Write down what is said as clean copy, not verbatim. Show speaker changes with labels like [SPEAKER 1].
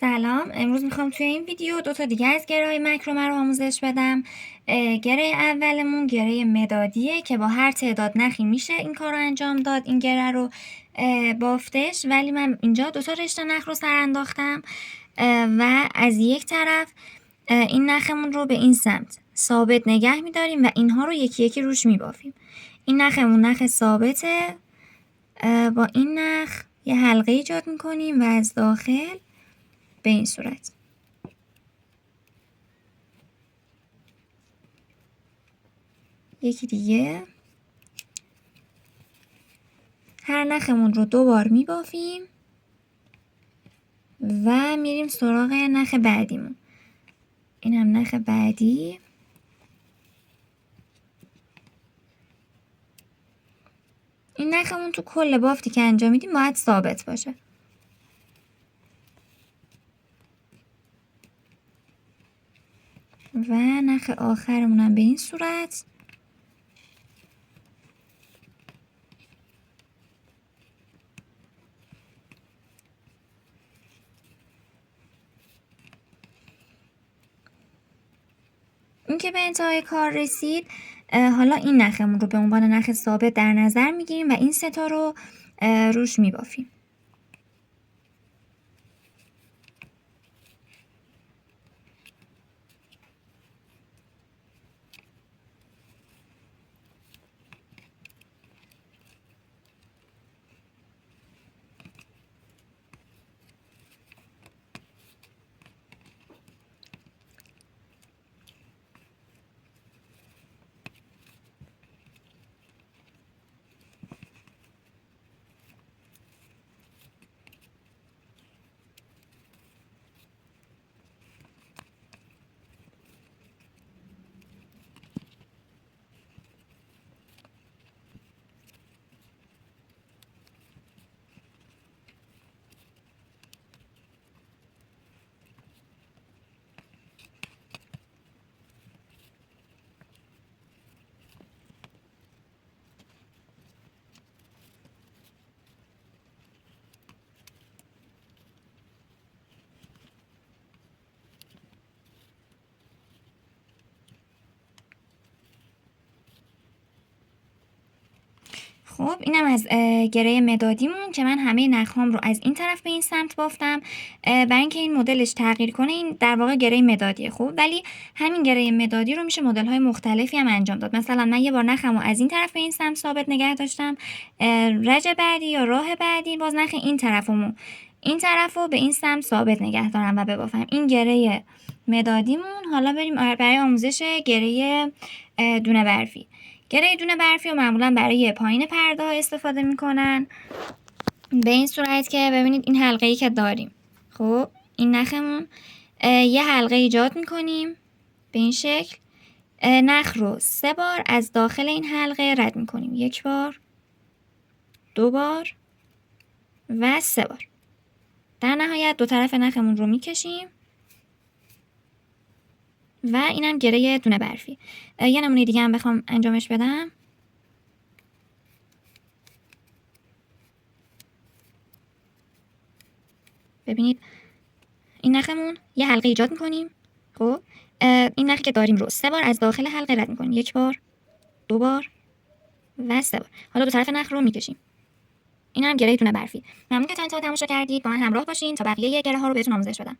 [SPEAKER 1] سلام، امروز میخوام توی این ویدیو دو تا دیگه از گره های مکرمه رو آموزش بدم. گره اولمون گره مدادیه که با هر تعداد نخی میشه این کار رو انجام داد، این گره رو بافتش. ولی من اینجا دو تا رشته نخ رو سر انداختم و از یک طرف این نخمون رو به این سمت ثابت نگه میداریم و اینها رو یکی یکی روش میبافیم. این نخمون نخ ثابته. با این نخ یه حلقه ایجاد میکنیم و از داخل به این صورت یکی دیگه هر نخمون رو 2 بار میبافیم و میریم سراغ نخ بعدیمون. این هم نخ بعدی. این نخمون تو کل بافتی که انجام میدیم باید ثابت باشه. و نخ آخرمون هم به این صورت. این که به انتهای کار رسید، حالا این نخمون رو به عنوان نخ ثابت در نظر میگیریم و این سه تا رو روش میبافیم. خب اینم از گره مدادیمون که من همه نخهام رو از این طرف به این سمت بافتم. برای اینکه این مدلش تغییر کنه، این در واقع گره مدادیه. خب ولی همین گره مدادی رو میشه مدل های مختلفی هم انجام داد. مثلا من یه بار نخم رو از این طرف به این سمت ثابت نگه داشتم، رج بعدی یا راه بعدی باز نخ این طرف رو به این سمت ثابت نگه دارم و ببافم. این گره مدادیمون. حالا بریم برای آموزش گره دونه برفی. گره دونه برفی رو معمولا برای پایین پرده ها استفاده میکنن، به این صورت که ببینید این حلقه ای که داریم. خب این نخمون یه حلقه ایجاد میکنیم به این شکل. نخ رو 3 بار از داخل این حلقه رد میکنیم. 1 بار، 2 بار و 3 بار. در نهایت دو طرف نخمون رو میکشیم و اینم گره دونه برفی. یه نمونه دیگه هم بخوام انجامش بدم. ببینید این نخمون یه حلقه ایجاد میکنیم. خب این نخی که داریم رو 3 بار از داخل حلقه رد میکنیم. 1 بار، 2 بار و 3 بار. حالا دو طرف نخ رو میکشیم. این هم گره دونه برفی. ممنون که تا انتها تماشا کردید. با من همراه باشین تا بقیه گره ها رو بهتون آموزش بدم.